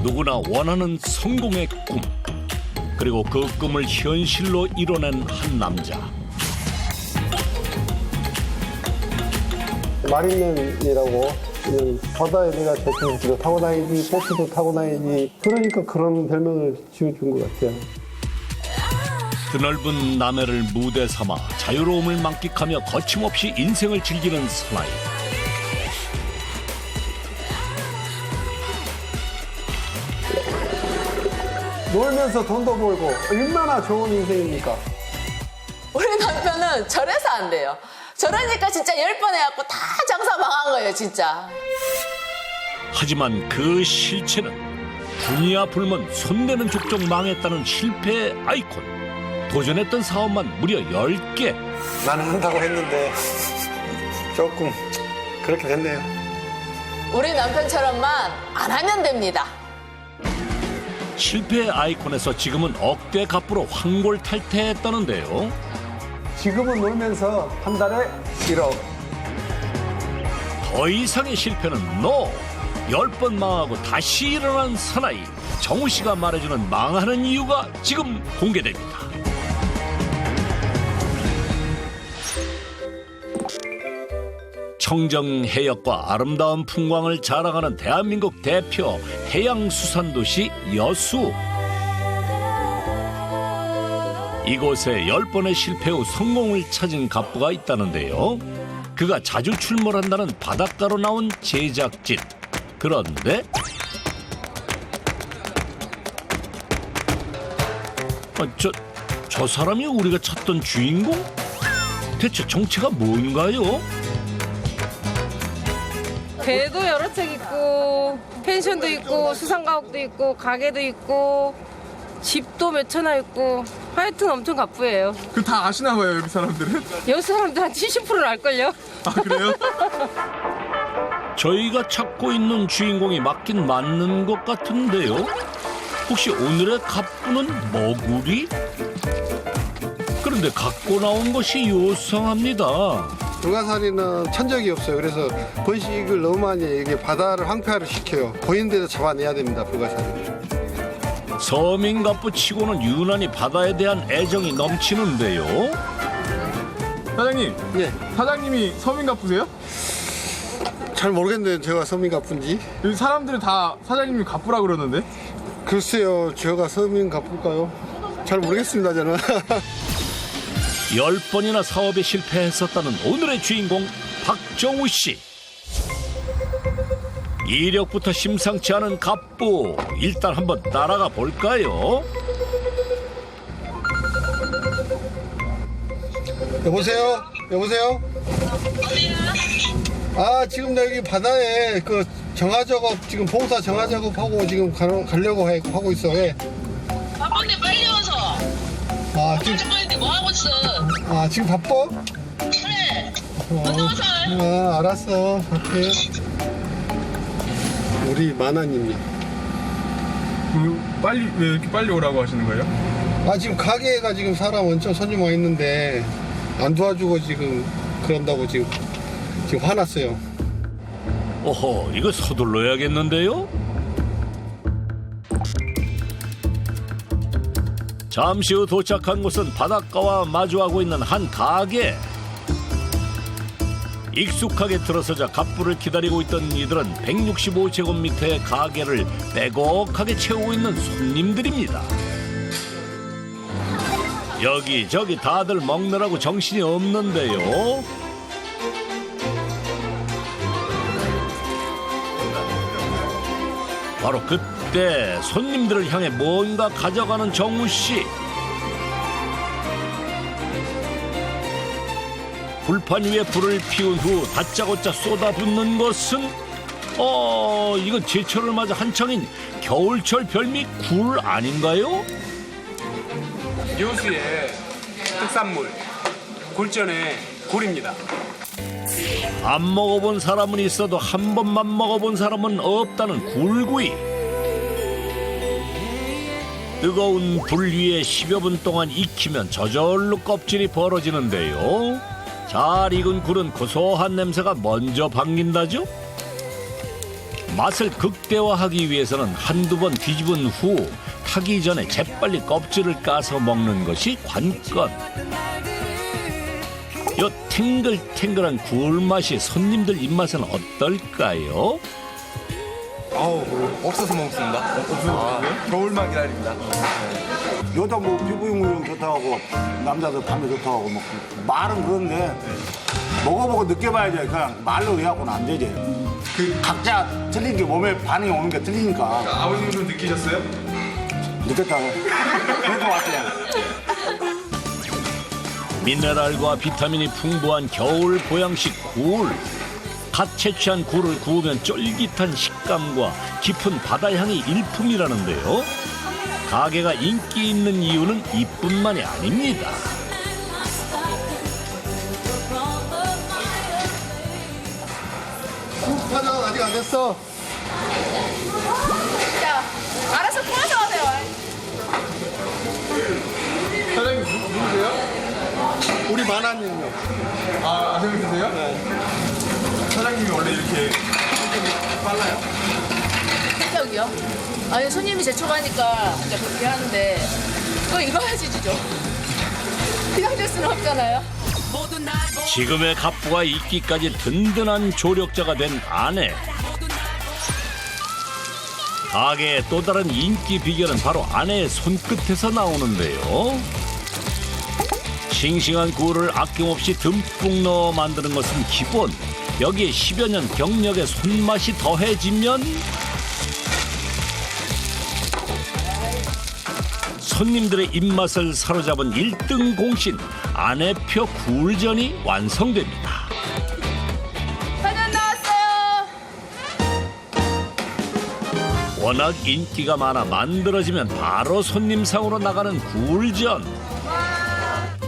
누구나 원하는 성공의 꿈, 그리고 그 꿈을 현실로 이뤄낸 한 남자. 마린맨이라고 바다에 내가 제트스키도 타고 다니지 보트도 타고 다니지 그러니까 그런 별명을 지어준 것 같아요. 드넓은 남해를 무대 삼아 자유로움을 만끽하며 거침없이 인생을 즐기는 사나이. 놀면서 돈도 벌고 얼마나 좋은 인생입니까? 우리 남편은 저래서 안 돼요. 저러니까 진짜 10번 해갖고 다 장사 망한 거예요, 진짜. 하지만 그 실체는 분야 불문 손대는 족족 망했다는 실패의 아이콘. 도전했던 사업만 무려 10개. 나는 한다고 했는데 조금 그렇게 됐네요. 우리 남편처럼만 안 하면 됩니다. 실패의 아이콘에서 지금은 억대 갑부로 황골탈퇴했다는데요. 지금은 놀면서 한 달에 1억. 더 이상의 실패는 NO! 10번 망하고 다시 일어난 사나이. 정우 씨가 말해주는 망하는 이유가 지금 공개됩니다. 청정 해역과 아름다운 풍광을 자랑하는 대한민국 대표 해양수산도시 여수. 이곳에 10번의 실패 후 성공을 찾은 갑부가 있다는데요. 그가 자주 출몰한다는 바닷가로 나온 제작진. 그런데 저 사람이 우리가 찾던 주인공? 대체 정체가 뭔가요? 배도 여러 척 있고 펜션도 있고 수상가옥도 있고 가게도 있고 집도 몇 채나 있고 하여튼 엄청 갑부예요. 그 다 아시나 봐요, 여기 사람들은? 여기 사람들 한 70%는 알걸요? 아, 그래요? 저희가 찾고 있는 주인공이 맞긴 맞는 것 같은데요. 혹시 오늘의 갑부는 머구리? 그런데 갖고 나온 것이 요상합니다. 불가사리는 찬 적이 없어요. 그래서 번식을 너무 많이 해요. 이게 바다를 황폐화를 시켜요. 보이는 데도 잡아내야 됩니다. 불가사리. 서민 갑부 치고는 유난히 바다에 대한 애정이 넘치는데요. 사장님, 예, 사장님이 서민 갑부세요? 잘 모르겠는데 제가 서민 갑부인지. 여기 사람들은 다 사장님이 갑부라 그러는데? 글쎄요, 제가 서민 갑부일까요? 잘 모르겠습니다, 저는. 10번이나 사업에 실패했었다는 오늘의 주인공 박정우 씨. 이력부터 심상치 않은 갑부. 일단 한번 따라가 볼까요? 여보세요? 여보세요? 아, 지금 나 여기 바다에 그 정화 작업, 지금 봉사 정화 작업하고 지금 가려고 하고 있어. 예. 바쁜데 빨리 와서. 아, 지금, 바쁜데 뭐 하고 있어? 아, 지금 바빠? 그래. 먼저 와서. 아, 알았어. 갈게. 우리 마나님이. 빨리, 왜 이렇게 빨리 오라고 하시는 거예요? 아, 지금 가게가 지금 사람 엄청 손님 와 있는데 안 도와주고 지금 그런다고 지금 화났어요. 오호, 이거 서둘러야겠는데요? 잠시 후 도착한 곳은 바닷가와 마주하고 있는 한 가게. 익숙하게 들어서자 갑부를 기다리고 있던 이들은 165제곱미터의 가게를 빼곡하게 채우고 있는 손님들입니다. 여기저기 다들 먹느라고 정신이 없는데요. 바로 그때 손님들을 향해 뭔가 가져가는 정우 씨. 불판 위에 불을 피운 후 다짜고짜 쏟아붓는 것은 이건 제철을 맞아 한창인 겨울철 별미 굴 아닌가요? 여수의 특산물 굴전의 굴입니다. 안 먹어본 사람은 있어도 한 번만 먹어본 사람은 없다는 굴구이. 뜨거운 불 위에 10여 분 동안 익히면 저절로 껍질이 벌어지는데요. 잘 익은 굴은 고소한 냄새가 먼저 방긴다죠. 맛을 극대화하기 위해서는 한두 번 뒤집은 후 타기 전에 재빨리 껍질을 까서 먹는 것이 관건. 요 탱글탱글한 굴 맛이 손님들 입맛은 어떨까요? 없어서 먹습니다. 겨울만 기다립니다. 여자 뭐 피부용 좋다고 하고 남자들 밤에 좋다고 하고 뭐 말은 그런데 먹어보고 느껴봐야지. 그냥 말로 해갖고는 안 되지. 그 각자 틀린 게 몸에 반응이 오는 게 틀리니까. 아버님도 느끼셨어요? 느꼈다. 그럴 것 같아요. 미네랄과 비타민이 풍부한 겨울 보양식 굴. 갓 채취한 굴을 구우면 쫄깃한 식감과 깊은 바다향이 일품이라는데요. 가게가 인기 있는 이유는 이뿐만이 아닙니다. 화장은 아직 안 됐어. 자, 알아서 구워서 하세요. 사장님 누구세요? 우리 만화님요. 아, 아버님이세요? 사장님이 원래 이렇게 빨라요? 성격이요? 아니, 손님이 재촉하니까 이제 그렇게 하는데 그거 익어야지 주죠. 그냥 줄 수는 없잖아요. 지금의 갑부가 있기까지 든든한 조력자가 된 아내. 가게의 또 다른 인기 비결은 바로 아내의 손끝에서 나오는데요. 싱싱한 굴을 아낌없이 듬뿍 넣어 만드는 것은 기본. 여기에 10여 년 경력의 손맛이 더해지면 손님들의 입맛을 사로잡은 1등 공신 아내표 굴전이 완성됩니다. 사전 나왔어요. 워낙 인기가 많아 만들어지면 바로 손님상으로 나가는 굴전.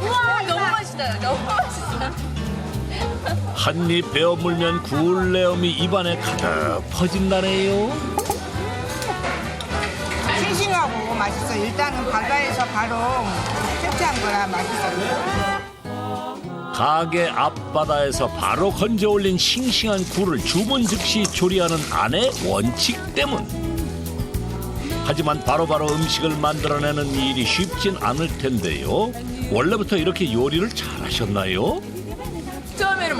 우와, 너무 맛있어요. 너무 맛있어요. 한 입 베어 물면 굴레음이 입안에 가득 퍼진다네요. 싱싱하고 맛있어. 일단은 바다에서 바로 채취한 거라 맛있어요. 가게 앞바다에서 바로 건져 올린 싱싱한 굴을 주문 즉시 조리하는 아내 원칙 때문. 하지만 바로바로 음식을 만들어내는 일이 쉽진 않을 텐데요. 원래부터 이렇게 요리를 잘하셨나요? 처음에는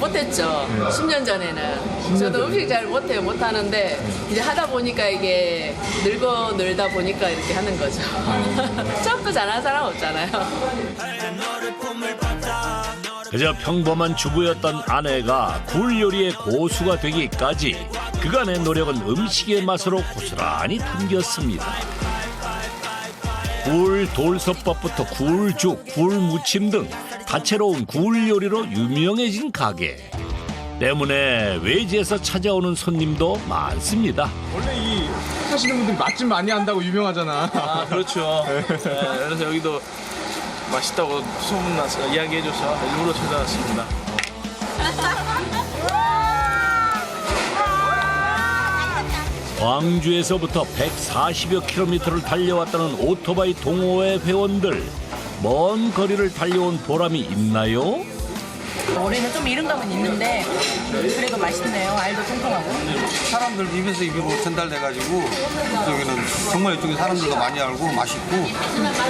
못했죠. 10년 전에는. 저도 음식 잘 못하는데 이제 하다 보니까 이게 늘다 보니까 이렇게 하는 거죠. 처음부터 잘하는 사람 없잖아요. 그저 평범한 주부였던 아내가 굴 요리의 고수가 되기까지 그간의 노력은 음식의 맛으로 고스란히 담겼습니다. 굴 돌솥밥부터 굴죽, 굴무침 등 다채로운 굴 요리로 유명해진 가게. 때문에 외지에서 찾아오는 손님도 많습니다. 원래 이 하시는 분들이 맛집 많이 한다고 유명하잖아. 아, 그렇죠. 네, 그래서 여기도 맛있다고 소문나서 이야기해줘서 일부러 찾아왔습니다. 광주에서부터 140여 킬로미터를 달려왔다는 오토바이 동호회 회원들. 먼 거리를 달려온 보람이 있나요? 올해는 좀 이른 감은 있는데 그래도 맛있네요. 알도 통통하고. 사람들 입에서 입으로 전달돼가지고 이쪽에는 정말 이쪽에 사람들도 많이 알고 맛있고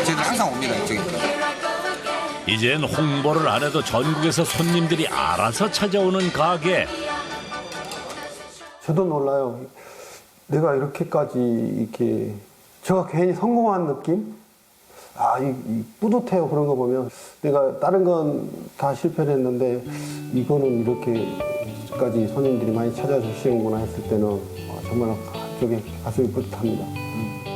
저희들 항상 옵니다 이쪽에. 이젠 홍보를 안 해도 전국에서 손님들이 알아서 찾아오는 가게. 저도 놀라요. 내가 이렇게까지 이렇게 제가 괜히 성공한 느낌? 이 뿌듯해요. 그런 거 보면 내가 다른 건 다 실패를 했는데 이거는 이렇게까지 손님들이 많이 찾아주시는구나 했을 때는 정말 한쪽에 가슴이 뿌듯합니다.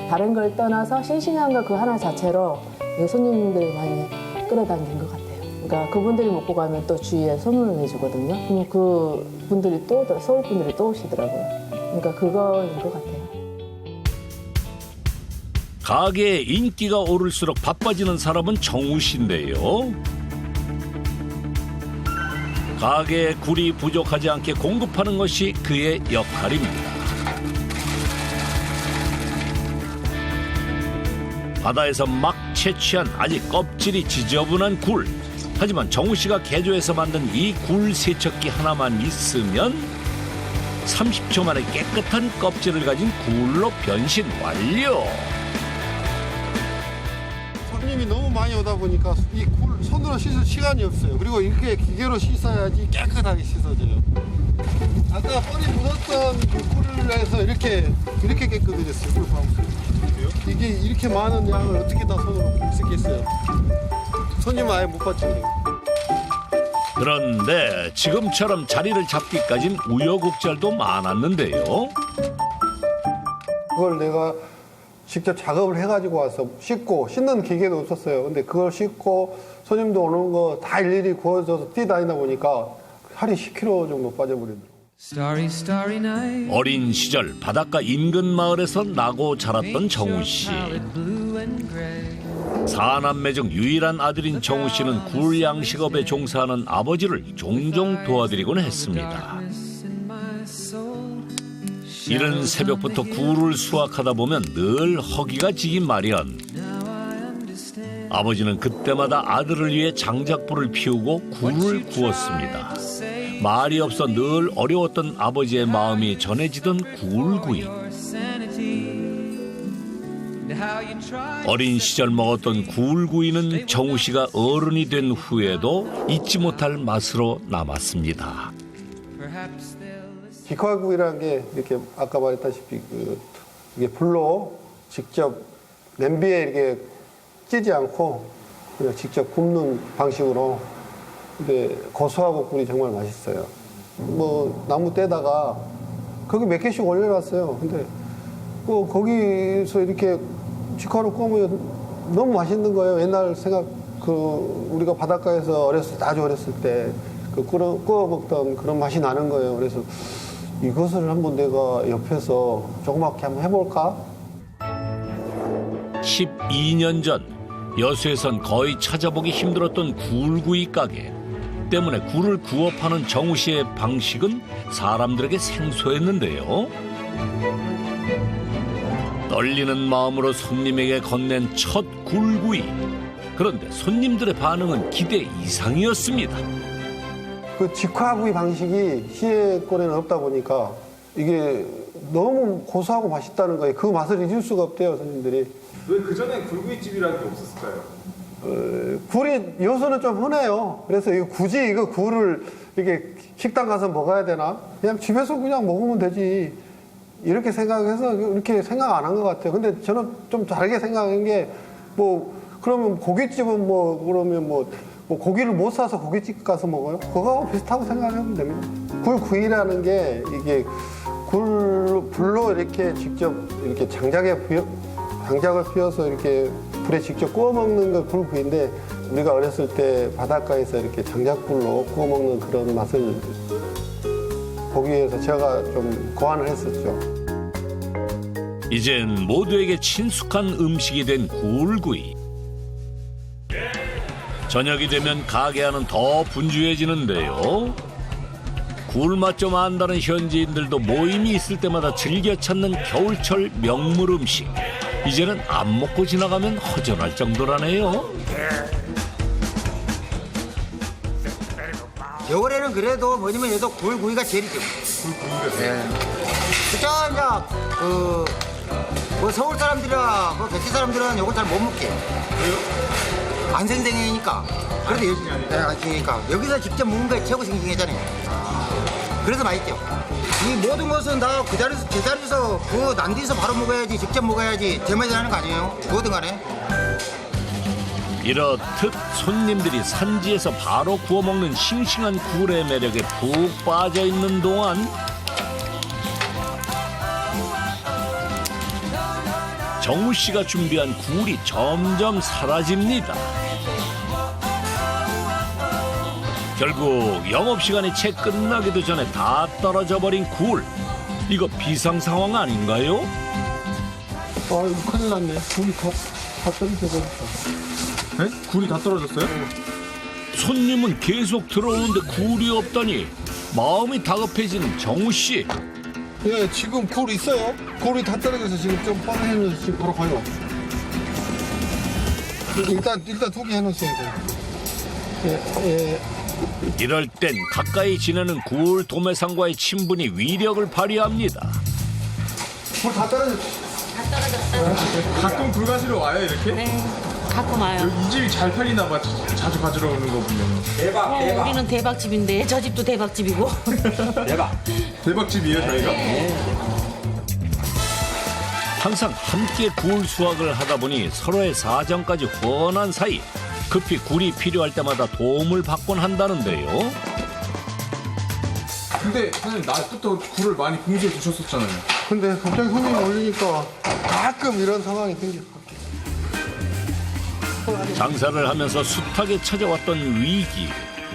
다른 걸 떠나서 싱싱한 거 그 하나 자체로 손님들이 많이 끌어당긴 것 같아요. 그러니까 그분들이 먹고 가면 또 주위에 소문을 내주거든요. 그럼 그 분들이 서울 분들이 또 오시더라고요. 그러니까 그거인 것 같아요. 가게에 인기가 오를수록 바빠지는 사람은 정우 씨인데요. 가게에 굴이 부족하지 않게 공급하는 것이 그의 역할입니다. 바다에서 막 채취한 아직 껍질이 지저분한 굴. 하지만 정우 씨가 개조해서 만든 이 굴 세척기 하나만 있으면 30초 만에 깨끗한 껍질을 가진 굴로 변신 완료. 손님이 너무 많이 오다 보니까 이 굴 손으로 씻을 시간이 없어요. 그리고 이렇게 기계로 씻어야지 깨끗하게 씻어져요. 아까 뻘이 묻었던 그 굴을 해서 이렇게 깨끗해졌어요. 굴 봐보세요. 이게 이렇게 많은 양을 어떻게 다 손으로 씻겠어요? 손님은 아예 못 받죠. 그런데 지금처럼 자리를 잡기까진 우여곡절도 많았는데요. 그걸 내가 직접 작업을 해가지고 와서 씻고 씻는 기계도 없었어요. 근데 그걸 씻고 손님도 오는 거 다 일일이 구워줘서 뛰다니다 보니까 살이 10kg 정도 빠져버리더라고요. 어린 시절 바닷가 인근 마을에서 나고 자랐던 정우 씨. 사남매 중 유일한 아들인 정우 씨는 굴 양식업에 종사하는 아버지를 종종 도와드리곤 했습니다. 이른 새벽부터 굴을 수확하다 보면 늘 허기가 지긴 마련. 아버지는 그때마다 아들을 위해 장작불을 피우고 굴을 구웠습니다. 말이 없어 늘 어려웠던 아버지의 마음이 전해지던 굴구이. 어린 시절 먹었던 굴구이는 정우 씨가 어른이 된 후에도 잊지 못할 맛으로 남았습니다. 직화구이라는 게 이렇게 아까 말했다시피 이게 불로 직접 냄비에 이렇게 찌지 않고 그냥 직접 굽는 방식으로. 근데 고소하고 굴이 정말 맛있어요. 뭐 나무 떼다가 거기 몇 개씩 올려놨어요. 근데 거기서 이렇게 직화로 구우면 너무 맛있는 거예요. 옛날 생각 우리가 바닷가에서 아주 어렸을 때 구워 먹던 그런 맛이 나는 거예요. 그래서 이것을 한번 내가 옆에서 조그맣게 한번 해볼까? 12년 전 여수에선 거의 찾아보기 힘들었던 굴구이 가게 때문에 굴을 구워 파는 정우 씨의 방식은 사람들에게 생소했는데요. 떨리는 마음으로 손님에게 건넨 첫 굴구이. 그런데 손님들의 반응은 기대 이상이었습니다. 그 직화구이 방식이 시내권에는 없다 보니까 이게 너무 고소하고 맛있다는 거예요. 그 맛을 잊을 수가 없대요, 손님들이. 왜 그전에 굴구이집이라는 게 없었을까요? 굴이 여수는 좀 흔해요. 그래서 굳이 이거 굴을 이렇게 식당 가서 먹어야 되나? 그냥 집에서 그냥 먹으면 되지. 이렇게 생각해서 이렇게 생각 안 한 것 같아요. 근데 저는 좀 다르게 생각한 게 그러면 고깃집은 그러면 고기를 못 사서 고깃집 가서 먹어요? 그거하고 비슷하고 생각하면 됩니다. 굴구이라는 게 이게 불로 이렇게 직접 이렇게 장작을 피워서 이렇게 불에 직접 구워 먹는 거 굴구이인데 우리가 어렸을 때 바닷가에서 이렇게 장작불로 구워 먹는 그런 맛을 보기 위해서 제가 좀 고안을 했었죠. 이젠 모두에게 친숙한 음식이 된 굴구이. 저녁이 되면 가게 안은 더 분주해지는데요. 굴맛 좀 안다는 현지인들도 모임이 있을 때마다 즐겨 찾는 겨울철 명물 음식. 이제는 안 먹고 지나가면 허전할 정도라네요. 겨울에는 그래도 뭐냐면 해도 굴구이가 제일이죠. 굴구이가 제일. 그쵸, 이제 서울 사람들이나 백제 사람들은 이걸 잘 못 먹게. 왜요? 안 생생하니까. 그래도 여기서 직접 먹는 게 최고 싱싱하잖아요. 그래서 맛있죠. 이 모든 것은 다 제자리에서 난디에서 바로 먹어야지, 직접 먹어야지 제맛이 나는 거 아니에요? 뭐든 간에. 이렇듯 손님들이 산지에서 바로 구워 먹는 싱싱한 굴의 매력에 푹 빠져 있는 동안 정우 씨가 준비한 굴이 점점 사라집니다. 결국 영업시간이 채 끝나기도 전에 다 떨어져 버린 굴. 이거 비상 상황 아닌가요? 이거 큰일 났네. 굴이 다 떨어져 버렸다. 네? 굴이 다 떨어졌어요? 손님은 계속 들어오는데 굴이 없다니 마음이 다급해지는 정우 씨. 예, 지금 굴 있어요. 굴이 다 떨어져서 지금 좀 뻔해서 지금 바로 가요. 일단 2개 해놓으세요. 예. 이럴 땐 가까이 지내는 굴 도매상과의 친분이 위력을 발휘합니다. 다 떨어졌어. 가끔 굴 가지러 와요 이렇게? 네, 가끔 와요. 여기 이 집이 잘 팔리나 봐. 자주 가지러 오는 거 보면. 우리는 대박집인데 저 집도 대박집이고. 대박집이에요 저희가? 항상 함께 굴 수확을 하다 보니 서로의 사정까지 훤한 사이. 급히 굴이 필요할 때마다 도움을 받곤 한다는데요. 근데 사장님 낮부터 굴을 많이 공수해 두셨었잖아요. 근데 갑자기 손님이 올리니까 가끔 이런 상황이 생겨. 장사를 하면서 숱하게 찾아왔던 위기.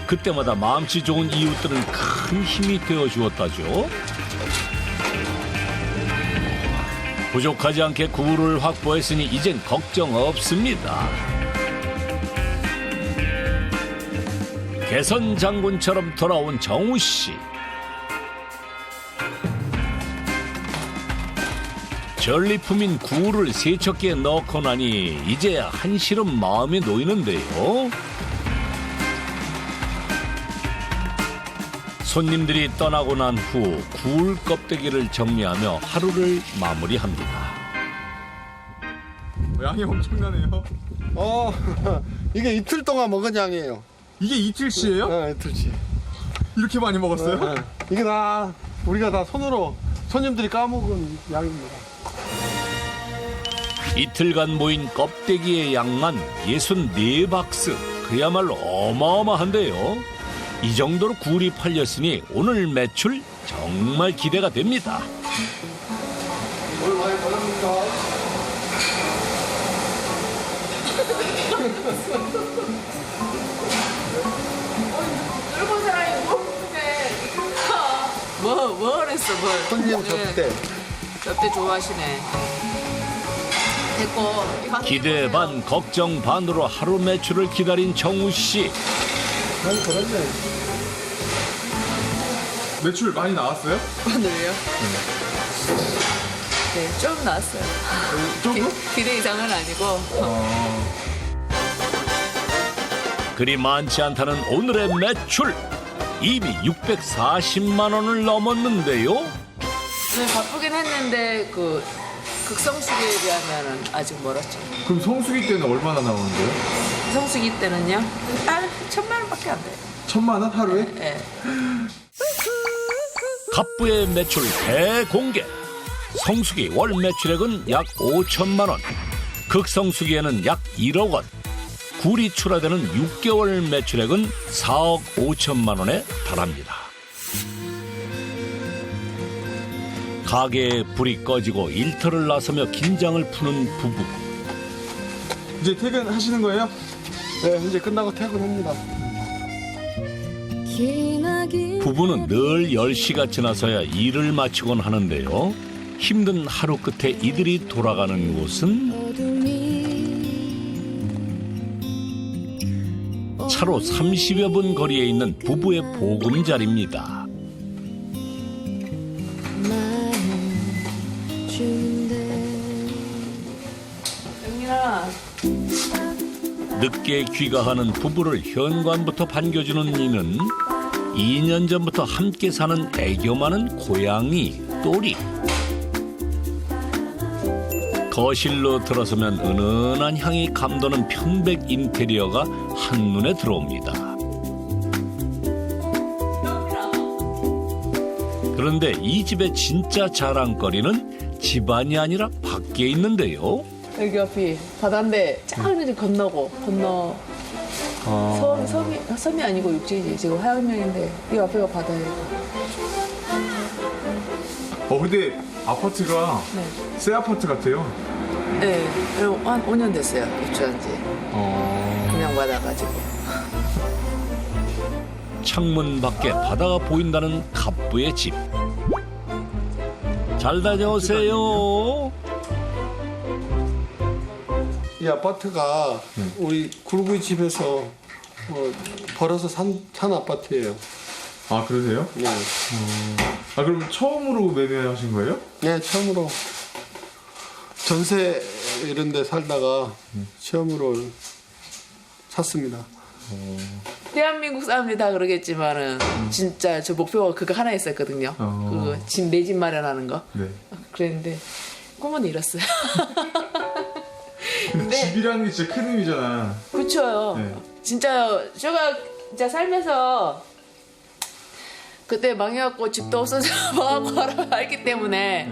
그때마다 마음씨 좋은 이웃들은 큰 힘이 되어 주었다죠. 부족하지 않게 굴을 확보했으니 이젠 걱정 없습니다. 개선 장군처럼 돌아온 정우 씨. 전리품인 굴을 세척기에 넣고 나니 이제 한시름 마음이 놓이는데요. 손님들이 떠나고 난 후 굴 껍데기를 정리하며 하루를 마무리합니다. 양이 엄청나네요. 이게 이틀 동안 먹은 양이에요. 이게 이틀치예요? 네, 이틀치. 이렇게 많이 먹었어요? 네. 이게 다 우리가 다 손으로 손님들이 까먹은 양입니다. 이틀간 모인 껍데기의 양만 64박스. 그야말로 어마어마한데요. 이 정도로 굴이 팔렸으니 오늘 매출 정말 기대가 됩니다. 오늘 많이 벌었습니다. 늙은 사람이 뭘 했어 뭘. 손님 접대. 접대 좋아하시네. 됐고. 기대 반 걱정 반으로 하루 매출을 기다린 정우 씨. 많이 벌었네. 매출 많이 나왔어요? 오늘요? 네, 좀 나왔어요. 조금? 기대 이상은 아니고. 그리 많지 않다는 오늘의 매출. 이미 640만 원을 넘었는데요. 네, 바쁘긴 했는데 그 극성수기에 비하면 아직 멀었죠. 그럼 성수기 때는 얼마나 나오는데요? 성수기 때는요? 딱 1,000만 원밖에 안 돼요. 1,000만 원 하루에? 네. 갑부의 매출 대공개. 성수기 월 매출액은 약 5천만 원. 극성수기에는 약 1억 원. 굴이 출하되는 6개월 매출액은 4억 5천만 원에 달합니다. 가게에 불이 꺼지고 일터를 나서며 긴장을 푸는 부부. 이제 퇴근하시는 거예요? 네, 이제 끝나고 퇴근합니다. 부부는 늘 10시가 지나서야 일을 마치곤 하는데요. 힘든 하루 끝에 이들이 돌아가는 곳은 차로 30여 분 거리에 있는 부부의 보금자리입니다. 영민아. 늦게 귀가하는 부부를 현관부터 반겨주는 이는 2년 전부터 함께 사는 애교 많은 고양이 또리. 거실로 들어서면 은은한 향이 감도는 편백 인테리어가 한눈에 들어옵니다. 그런데 이 집의 진짜 자랑거리는 집안이 아니라 밖에 있는데요. 여기 옆이 바다인데 작은 집 건너고 섬이 아니고 육지지. 지금 하양명인데 이 앞에가 바다예요. 근데 아파트가 네. 새 아파트 같아요. 네, 한 5년 됐어요. 입주한 지. 그냥 받아가지고. 창문 밖에 바다가 보인다는 갑부의 집. 잘 다녀오세요. 이 아파트가 우리 굴구이 집에서 벌어서 산 아파트예요. 아, 그러세요? 네. 그럼 처음으로 매매하신 거예요? 네, 처음으로 전세 이런 데 살다가 처음으로 샀습니다. 대한민국 사람들이 다 그러겠지만은 진짜 저 목표가 그거 하나 있었거든요. 그거 내 집 마련하는 거. 네. 그랬는데 꿈은 이뤘어요. 근데 집이라는 게 진짜 큰 의미잖아. 그쵸. 네. 진짜 제가 진짜 살면서 그때 망해갖고 집도 없어서 망하고 알기 때문에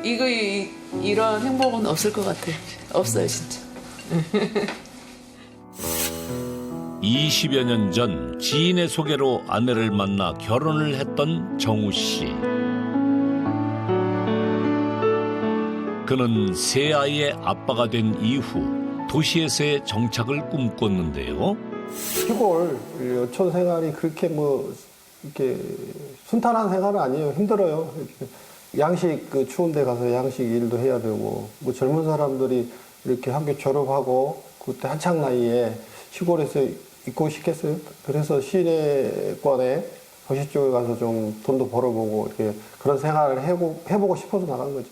이런 행복은 없을 것 같아요. 없어요 진짜. 20여 년 전 지인의 소개로 아내를 만나 결혼을 했던 정우 씨. 그는 세 아이의 아빠가 된 이후 도시에서의 정착을 꿈꿨는데요. 시골 여촌 생활이 그렇게 이렇게 순탄한 생활은 아니에요. 힘들어요. 이렇게 양식 추운 데 가서 양식 일도 해야 되고 젊은 사람들이 이렇게 학교 졸업하고 그때 한창 나이에 시골에서 있고 싶겠어요. 그래서 시내권에 도시 쪽에 가서 좀 돈도 벌어보고 이렇게 그런 생활을 해보고 싶어서 나간 거죠.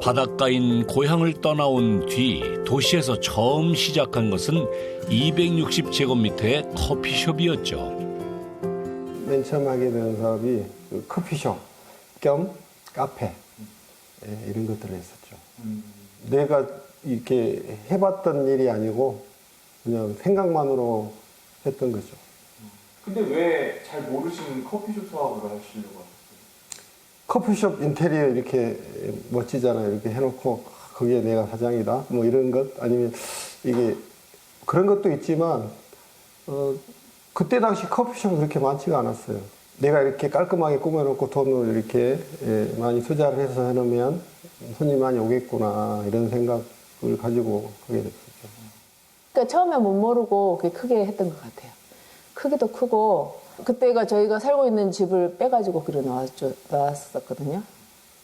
바닷가인 고향을 떠나온 뒤 도시에서 처음 시작한 것은 260제곱미터의 커피숍이었죠. 맨 처음 하게 된 사업이 커피숍 겸 카페 이런 것들을 했었죠. 내가 이렇게 해봤던 일이 아니고 그냥 생각만으로 했던 거죠. 근데 왜 잘 모르시는 커피숍 사업을 하시려고 하셨어요? 커피숍 인테리어 이렇게 멋지잖아요. 이렇게 해놓고 거기에 내가 사장이다. 뭐 이런 것 아니면 이게 그런 것도 있지만 그때 당시 커피숍은 그렇게 많지가 않았어요. 내가 이렇게 깔끔하게 꾸며놓고 돈을 이렇게 많이 투자를 해서 해놓으면 손님이 많이 오겠구나 이런 생각을 가지고 하게 됐었죠. 그러니까 처음에 못 모르고 그게 크게 했던 것 같아요. 크기도 크고 그때가 저희가 살고 있는 집을 빼가지고 그래 나왔었거든요.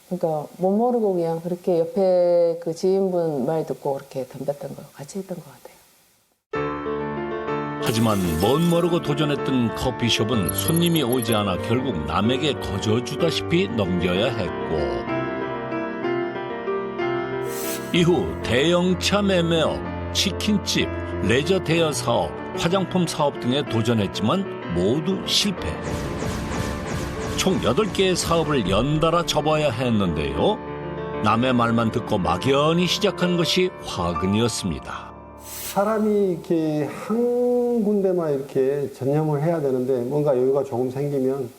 그러니까 못 모르고 그냥 그렇게 옆에 그 지인분 말 듣고 그렇게 덤볐던 거 같이 했던 것 같아요. 하지만 못 모르고 도전했던 커피숍은 손님이 오지 않아 결국 남에게 거저 주다시피 넘겨야 했고 이후 대형차 매매업, 치킨집, 레저 대여 사업, 화장품 사업 등에 도전했지만 모두 실패. 총 8개의 사업을 연달아 접어야 했는데요. 남의 말만 듣고 막연히 시작한 것이 화근이었습니다. 사람이 이렇게 한 군데만 이렇게 전념을 해야 되는데 뭔가 여유가 조금 생기면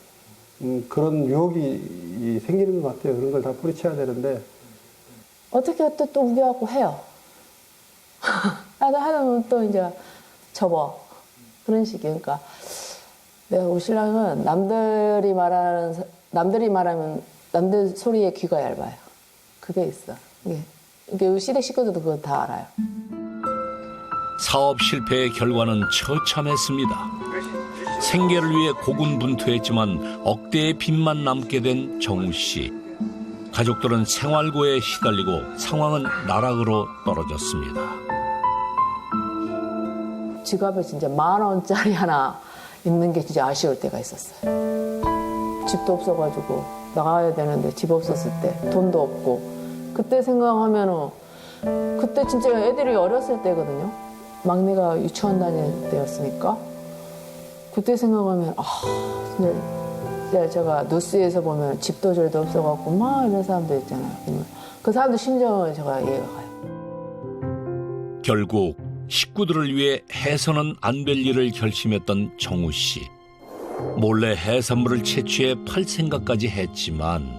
그런 유혹이 생기는 것 같아요. 그런 걸 다 뿌리쳐야 되는데 어떻게 또 우겨갖고 해요. 하다 보면 또 이제 접어. 그런 식이에요. 그러니까 내가 우리 신랑은 남들이 말하면 남들 소리에 귀가 얇아요. 그게 있어. 이게 우리 시댁 식구들도 그거 다 알아요. 사업 실패의 결과는 처참했습니다. 생계를 위해 고군분투했지만 억대의 빚만 남게 된 정우 씨. 가족들은 생활고에 시달리고 상황은 나락으로 떨어졌습니다. 지갑에 진짜 10,000원짜리 하나 있는 게 진짜 아쉬울 때가 있었어요. 집도 없어가지고 나가야 되는데 집 없었을 때 돈도 없고 그때 생각하면은 그때 진짜 애들이 어렸을 때거든요. 막내가 유치원 다닐 때였으니까 그때 생각하면 진짜 제가 뉴스에서 보면 집도 절도 없어갖고 막 이런 사람들 있잖아요. 그 사람들 심정을 제가 이해가 가요. 결국 식구들을 위해 해서는 안 될 일을 결심했던 정우 씨. 몰래 해산물을 채취해 팔 생각까지 했지만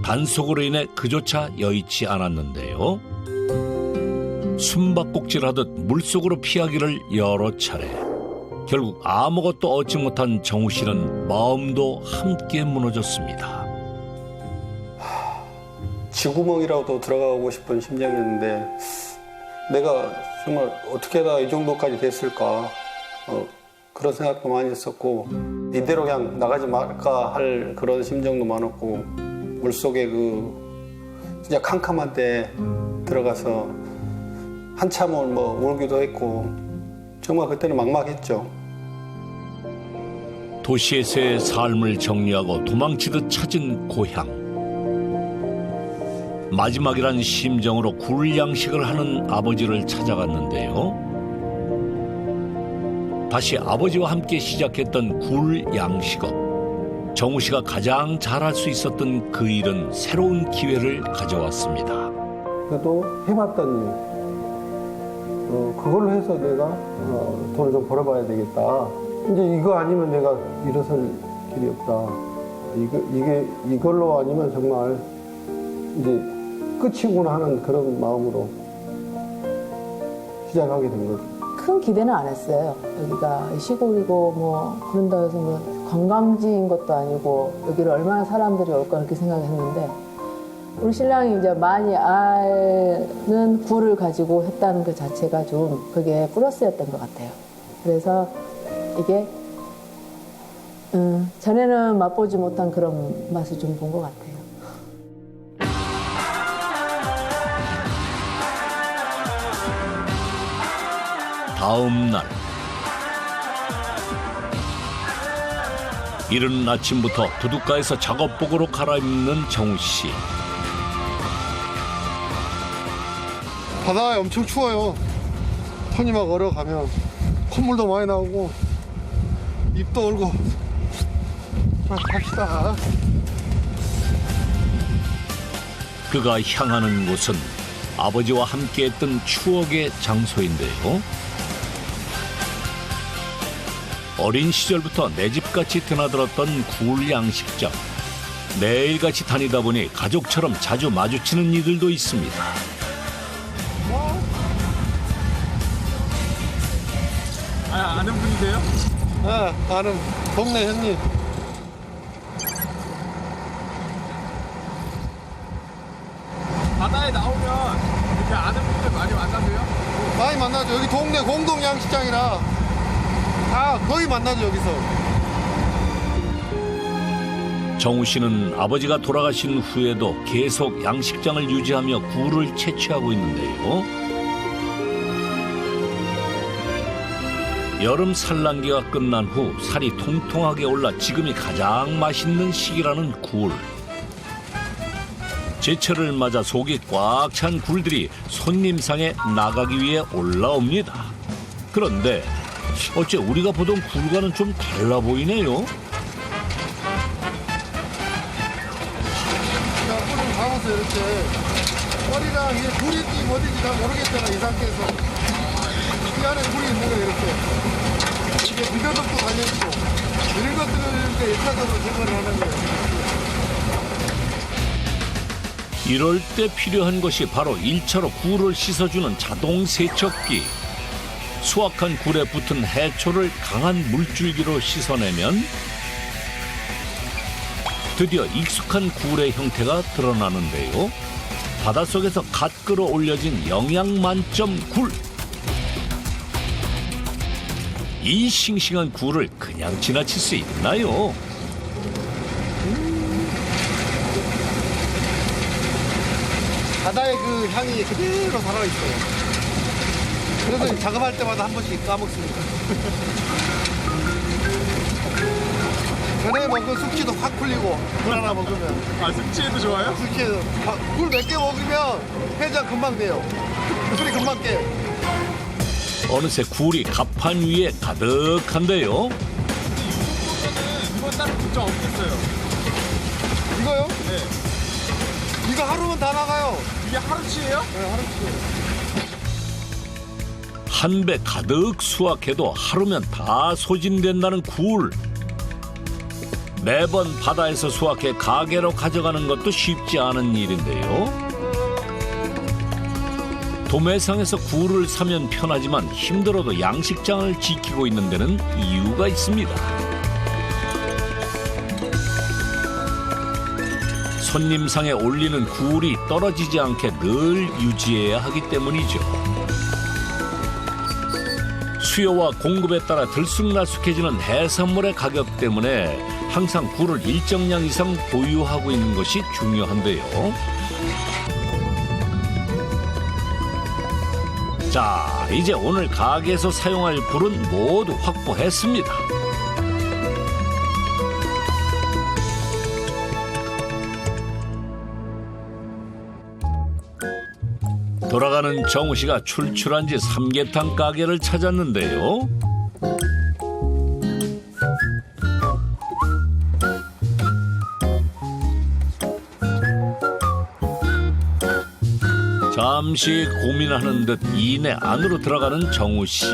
단속으로 인해 그조차 여의치 않았는데요. 숨바꼭질하듯 물속으로 피하기를 여러 차례. 결국 아무것도 얻지 못한 정우 씨는 마음도 함께 무너졌습니다. 쥐구멍이라도 들어가고 싶은 심정이었는데 내가 정말 어떻게 다 이 정도까지 됐을까 그런 생각도 많이 했었고 이대로 그냥 나가지 말까 할 그런 심정도 많았고 물속에 진짜 캄캄한 때 들어가서 한참을 울기도 했고 정말 그때는 막막했죠. 도시에서의 삶을 정리하고 도망치듯 찾은 고향. 마지막이란 심정으로 굴 양식을 하는 아버지를 찾아갔는데요. 다시 아버지와 함께 시작했던 굴 양식업. 정우 씨가 가장 잘할 수 있었던 그 일은 새로운 기회를 가져왔습니다. 그래도 해봤더니 그걸로 해서 내가 돈을 좀 벌어봐야 되겠다. 이제 이거 아니면 내가 일어설 길이 없다. 이걸로 아니면 정말 이제 끝이구나 하는 그런 마음으로 시작하게 된 거죠. 큰 기대는 안 했어요. 여기가 시골이고 뭐 그런다 해서 뭐 관광지인 것도 아니고 여기를 얼마나 사람들이 올까 그렇게 생각했는데 우리 신랑이 이제 많이 아는 굴을 가지고 했다는 그 자체가 좀 그게 플러스였던 것 같아요. 그래서 이게 전에는 맛보지 못한 그런 맛을 좀 본 것 같아요. 다음 날 이른 아침부터 부둣가에서 작업복으로 갈아입는 정우 씨. 바다에 엄청 추워요. 손이 막 얼어가면 콧물도 많이 나오고 입도 얼고. 갑시다. 그가 향하는 곳은 아버지와 함께했던 추억의 장소인데요. 어린 시절부터 내 집같이 드나들었던 굴 양식장. 매일같이 다니다 보니 가족처럼 자주 마주치는 이들도 있습니다. 아는 분이세요? 네, 아는 동네 형님. 바다에 나오면 이렇게 아는 분들 많이 만나세요? 많이 만나죠. 여기 동네 공동 양식장이라 다 거의 만나죠, 여기서. 정우 씨는 아버지가 돌아가신 후에도 계속 양식장을 유지하며 굴을 채취하고 있는데요. 여름 산란기가 끝난 후 살이 통통하게 올라 지금이 가장 맛있는 시기라는 굴. 제철을 맞아 속이 꽉 찬 굴들이 손님상에 나가기 위해 올라옵니다. 그런데 어째 우리가 보던 굴과는 좀 달라 보이네요. 자, 굴을 잡아서 이렇게 머리랑 이게 굴인지 뭐든지 잘 모르겠잖아, 이 상태에서. 이 안에 굴이 있는 거야, 이렇게. 이게 비벼덕도 달려있고 이런 것들을 이렇게 1차적으로 제거를 하는 거예요. 이럴 때 필요한 것이 바로 1차로 굴을 씻어주는 자동 세척기. 수확한 굴에 붙은 해초를 강한 물줄기로 씻어내면 드디어 익숙한 굴의 형태가 드러나는데요. 바닷속에서 갓 끌어올려진 영양 만점 굴. 이 싱싱한 굴을 그냥 지나칠 수 있나요? 바다의 그 향이 그대로 살아있어요. 그래서 작업할 때마다 한 번씩 까먹습니다. 전에 먹은 숙취도 확 풀리고 굴 하나 먹으면. 아, 숙취에도 좋아요? 숙취에도. 굴 몇 개 먹으면 해장 금방 돼요. 술이 금방 깨요. 어느새 굴이 갑판 위에 가득한데요. 이건 따로 걱정 없겠어요. 이거요? 네. 이거 하루면 다 나가요. 이게 하루치예요? 네, 하루치. 한 배 가득 수확해도 하루면 다 소진된다는 굴. 매번 바다에서 수확해 가게로 가져가는 것도 쉽지 않은 일인데요. 도매상에서 굴을 사면 편하지만 힘들어도 양식장을 지키고 있는 데는 이유가 있습니다. 손님상에 올리는 굴이 떨어지지 않게 늘 유지해야 하기 때문이죠. 수요와 공급에 따라 들쑥날쑥해지는 해산물의 가격 때문에 항상 굴을 일정량 이상 보유하고 있는 것이 중요한데요. 자, 이제 오늘 가게에서 사용할 굴은 모두 확보했습니다. 돌아가는 정우 씨가 출출한 지 삼계탕 가게를 찾았는데요. 잠시 고민하는 듯 이내 안으로 들어가는 정우 씨.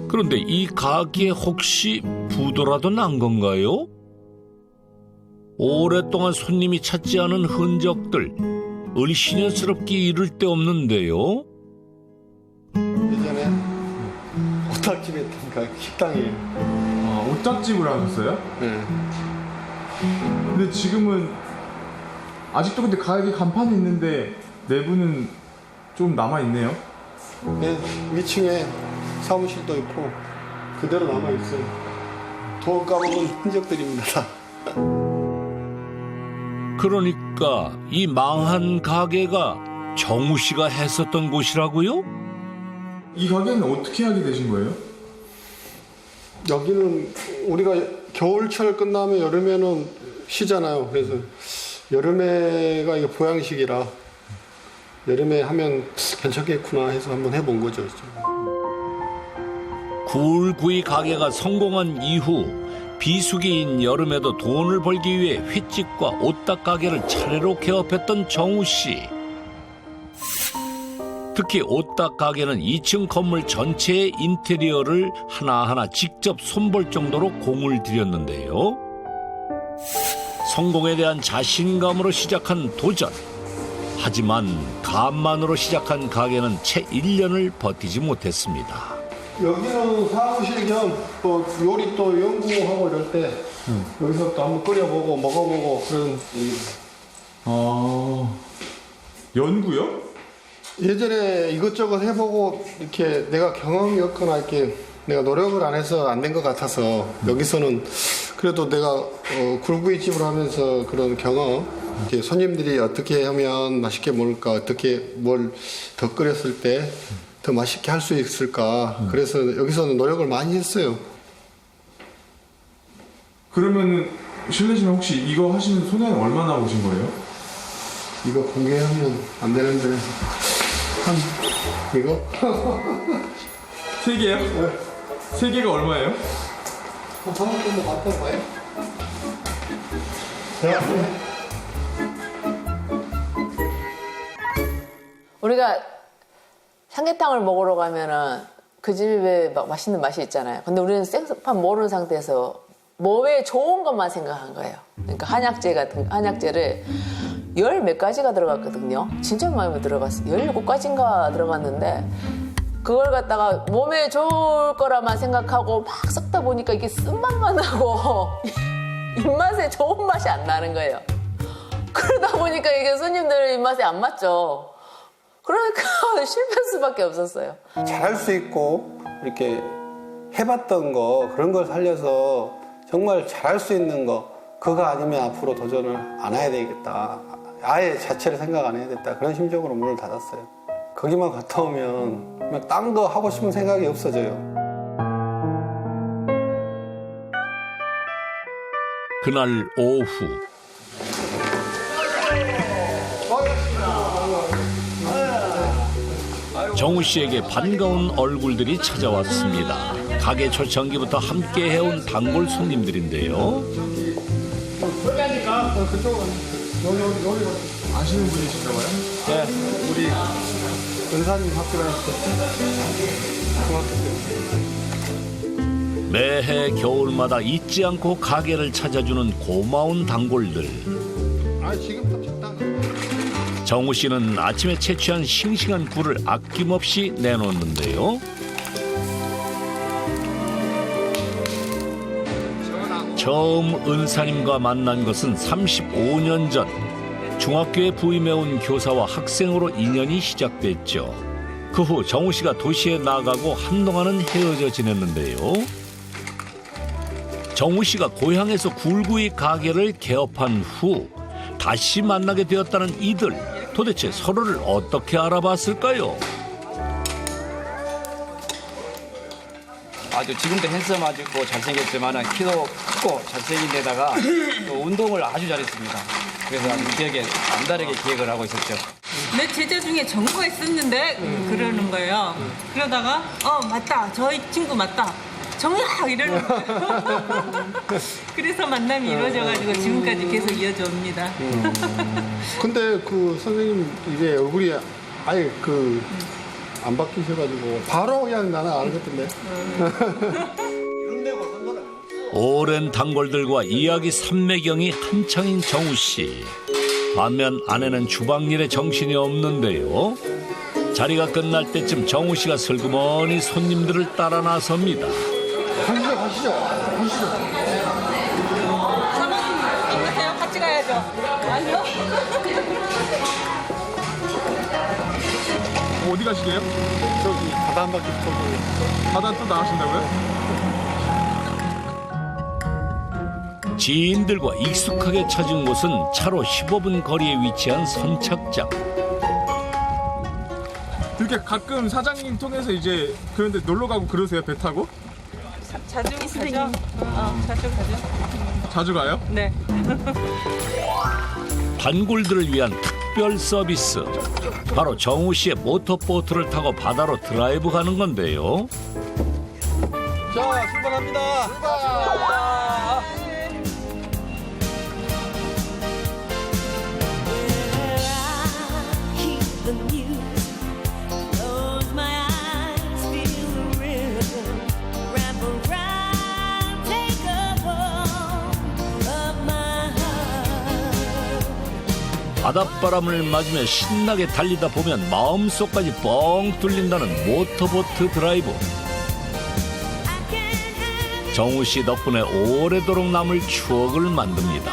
그런데 이 가게에 혹시 부도라도 난 건가요? 오랫동안 손님이 찾지 않은 흔적들, 을씨년스럽게 이를 데 없는데요. 예전에 오딱집에 있던 식당이에요. 아, 옷장집을 하셨어요? 네. 근데 지금은 아직도 근데 가게 간판이 있는데 내부는 좀 남아있네요. 네, 위층에 사무실도 있고 그대로 남아있어요. 돈 까먹은 흔적들입니다. 다. 그러니까 이 망한 가게가 정우 씨가 했었던 곳이라고요? 이 가게는 어떻게 하게 되신 거예요? 여기는 우리가 겨울철 끝나면 여름에는 쉬잖아요. 그래서 여름에가 이게 보양식이라 여름에 하면 괜찮겠구나 해서 한번 해본 거죠. 굴구이 가게가 성공한 이후 비수기인 여름에도 돈을 벌기 위해 횟집과 옷딱 가게를 차례로 개업했던 정우 씨. 특히 옷딱 가게는 2층 건물 전체의 인테리어를 하나하나 직접 손볼 정도로 공을 들였는데요. 성공에 대한 자신감으로 시작한 도전. 하지만 간만으로 시작한 가게는 채 1년을 버티지 못했습니다. 여기는 사무실 겸 또 요리 또 연구하고 이럴 때 여기서 또 한번 끓여보고 먹어보고 그런. 연구요? 예전에 이것저것 해보고 이렇게 내가 경험이 없거나 이렇게 내가 노력을 안 해서 안 된 것 같아서 여기서는 그래도 내가 굴구이 집을 하면서 그런 경험, 이렇게 손님들이 어떻게 하면 맛있게 먹을까, 어떻게 뭘 더 끓였을 때 더 맛있게 할 수 있을까. 그래서 여기서는 노력을 많이 했어요. 그러면은 실례지만 혹시 이거 하시는 손해는 얼마나 오신 거예요? 이거 공개하면 안 되는데 이거? 3개요? 네. 3개가 얼마예요? 한 3억 정도 받던 거예요? 우리가 삼계탕을 먹으러 가면은 그 집에 막 맛있는 맛이 있잖아요. 근데 우리는 생판 모르는 상태에서 몸에 좋은 것만 생각한 거예요. 그러니까 한약재 같은 한약재를 10 몇 가지가 들어갔거든요. 진짜 많이 들어갔어요. 17가지인가 들어갔는데 그걸 갖다가 몸에 좋을 거라만 생각하고 막 섞다 보니까 이게 쓴맛만 나고 입맛에 좋은 맛이 안 나는 거예요. 그러다 보니까 이게 손님들 입맛에 안 맞죠. 그러니까 실패할 수밖에 없었어요. 잘할 수 있고 이렇게 해봤던 거 그런 걸 살려서 정말 잘할 수 있는 거 그거 아니면 앞으로 도전을 안 해야 되겠다. 아예 자체를 생각 안 해야 겠다. 그런 심정으로 문을 닫았어요. 거기만 갔다 오면 그냥 딴 거 하고 싶은 생각이 없어져요. 그날 오후 정우 씨에게 반가운 얼굴들이 찾아왔습니다. 가게 초창기부터 함께 해온 단골 손님들인데요. 아시는 분이신가 봐요? 네, 우리 은사님 학교 다닐 때 중학교 때. 매해 겨울마다 잊지 않고 가게를 찾아주는 고마운 단골들. 지금도 적당히. 정우 씨는 아침에 채취한 싱싱한 굴을 아낌없이 내놓는데요. 처음 은사님과 만난 것은 35년 전. 중학교에 부임해온 교사와 학생으로 인연이 시작됐죠. 그 후 정우 씨가 도시에 나가고 한동안은 헤어져 지냈는데요. 정우 씨가 고향에서 굴구이 가게를 개업한 후 다시 만나게 되었다는 이들. 도대체 서로를 어떻게 알아봤을까요? 아주 지금도 핸섬하고 잘생겼지만 키도 크고 잘생긴 데다가 또 운동을 아주 잘했습니다. 그래서 아주 기억에 남다르게 기억을 하고 있었죠. 내 제자 중에 정우가 있었는데 그러는 거예요. 그러다가 맞다, 저희 친구 맞다, 정우야 이러는 거예요. 그래서 만남이 이루어져가지고 지금까지 계속 이어져 옵니다. 근데 그 선생님 이게 얼굴이 아예 안 바뀌셔가지고 바로 그냥 나는 알겠던데. 오랜 단골들과 이야기 삼매경이 한창인 정우 씨. 반면 아내는 주방일에 정신이 없는데요. 자리가 끝날 때쯤 정우 씨가 슬그머니 손님들을 따라 나섭니다. 가시죠. 사모님 어떠세요? 같이 가야죠. 아니요? 어디 가시게요? 저기 바다 한 바퀴 돌고. 바다 또 나가신다고요? 지인들과 익숙하게 찾은 곳은 차로 15분 거리에 위치한 선착장. 이렇게 가끔 사장님 통해서 이제 그런데 놀러 가고 그러세요? 배 타고? 자주 가죠? 자주 가죠. 자주 가요? 네. 단골들을 위한 특별 서비스. 바로 정우 씨의 모터보트를 타고 바다로 드라이브 가는 건데요. 자, 출발합니다. 바닷바람을 맞으며 신나게 달리다 보면 마음속까지 뻥 뚫린다는 모터보트 드라이브. 정우 씨 덕분에 오래도록 남을 추억을 만듭니다.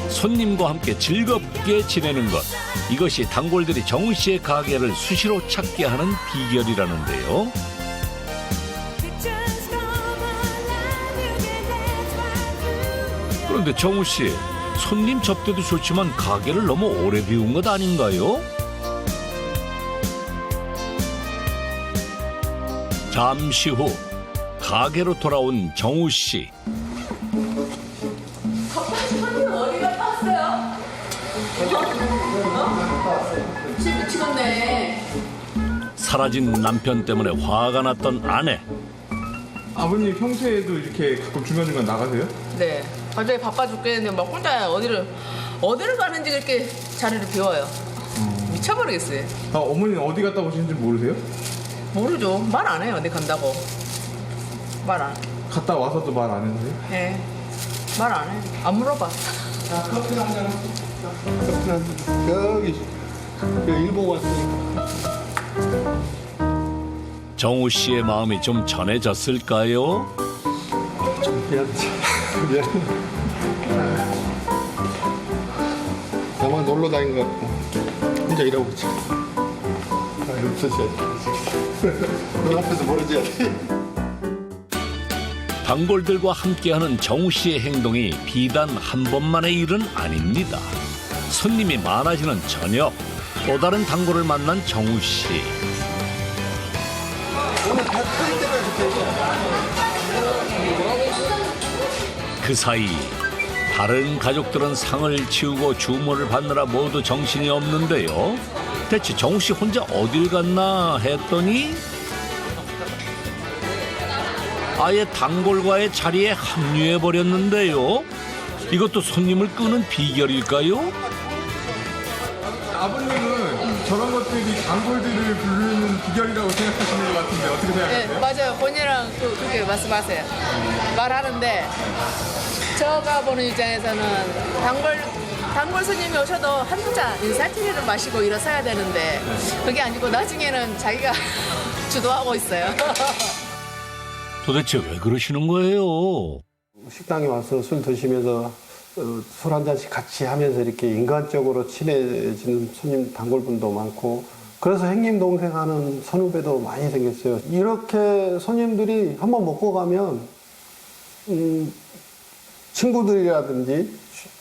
손님과 함께 즐겁게 지내는 것. 이것이 단골들이 정우 씨의 가게를 수시로 찾게 하는 비결이라는데요. 그런데 정우 씨, 손님 접대도 좋지만 가게를 너무 오래 비운 것 아닌가요? 잠시 후 가게로 돌아온 정우 씨. 어디 갔다 왔어요? 실컷 찍었네. 사라진 남편 때문에 화가 났던 아내. 아버님 평소에도 이렇게 가끔 중간중간 나가세요? 네. 갑자기 바빠 죽겠는데 막 혼자 어디를 가는지 그렇게 자리를 비워요. 미쳐버리겠어요. 어머니는 어디 갔다 오시는지 모르세요? 모르죠. 말 안 해요. 내 간다고. 말 안 해. 갔다 와서도 말 안 했는데? 네. 말 안 해. 안 물어봐. 커피 한 잔. 커피 한 잔. 여기 일본 왔으니까. 정우 씨의 마음이 좀 전해졌을까요? 미안. 나만 놀러 다닌 것 같고 혼자 일하고 있지. 없어져야지. 너 앞에서 모르지 않지? 단골들과 함께하는 정우 씨의 행동이 비단 한 번만의 일은 아닙니다. 손님이 많아지는 저녁, 또 다른 단골을 만난 정우 씨. 그 사이 다른 가족들은 상을 치우고 주문을 받느라 모두 정신이 없는데요. 대체 정우 씨 혼자 어딜 갔나 했더니 아예 단골과의 자리에 합류해 버렸는데요. 이것도 손님을 끄는 비결일까요? 아버님은 저런 것들이 단골들을 부르는 비결이라고 생각하시는 것 같은데 어떻게 생각하세요? 네, 맞아요. 본인이랑 그렇게 말씀하세요. 말하는데 제가 보는 입장에서는 단골 손님이 오셔도 한두 잔 인사티를 마시고 일어서야 되는데 그게 아니고 나중에는 자기가 주도하고 있어요. 도대체 왜 그러시는 거예요? 식당에 와서 술 드시면서 술 한 잔씩 같이 하면서 이렇게 인간적으로 친해지는 손님 단골분도 많고 그래서 형님 동생 하는 선후배도 많이 생겼어요. 이렇게 손님들이 한번 먹고 가면 친구들이라든지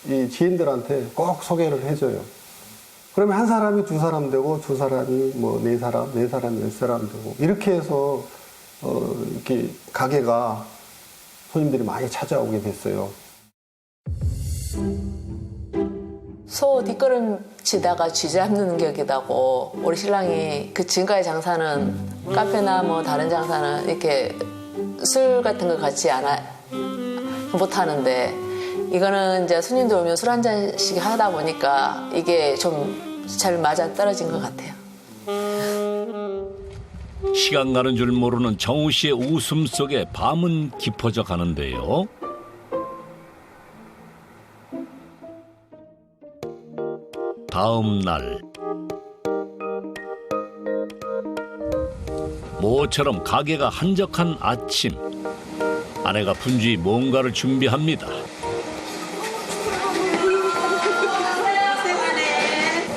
이 지인들한테 꼭 소개를 해줘요. 그러면 한 사람이 두 사람 되고 두 사람이 뭐 네 사람, 네 사람이 열 사람 되고 이렇게 해서 이렇게 가게가 손님들이 많이 찾아오게 됐어요. 소 뒷걸음 치다가 쥐 잡는 격이기도 하고 우리 신랑이 그 지금까지 장사는 카페나 뭐 다른 장사는 이렇게 술 같은 거 같이 못 하는데 이거는 이제 손님들 오면 술 한 잔씩 하다 보니까 이게 좀 잘 맞아 떨어진 것 같아요. 시간 가는 줄 모르는 정우 씨의 웃음 속에 밤은 깊어져 가는데요. 다음 날 모처럼 가게가 한적한 아침, 아내가 분주히 뭔가를 준비합니다.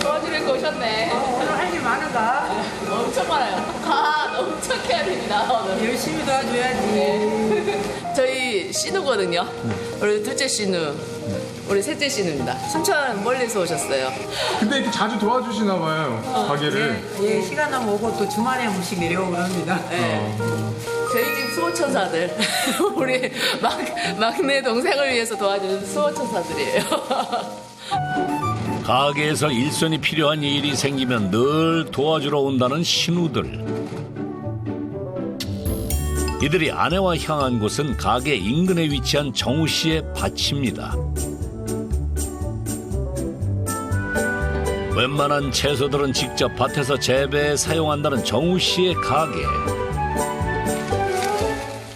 도와주는 거 오셨네. 오늘 할 일 많은가? 엄청 많아요. 엄청 해야 됩니다. 오늘. 열심히 도와줘야지. 저희 신우거든요. 우리 둘째 신우, 우리 셋째 신우입니다. 순천 멀리서 오셨어요. 근데 이렇게 자주 도와주시나 봐요, 가게를. 예, 시간 나면 오고 또 주말에 한 번씩 내려오고 그럽니다. 네. 저희 집 수호천사들. 우리 막내 동생을 위해서 도와주는 수호천사들이에요. 가게에서 일손이 필요한 일이 생기면 늘 도와주러 온다는 신우들. 이들이 아내와 향한 곳은 가게 인근에 위치한 정우 씨의 밭입니다. 웬만한 채소들은 직접 밭에서 재배해 사용한다는 정우 씨의 가게.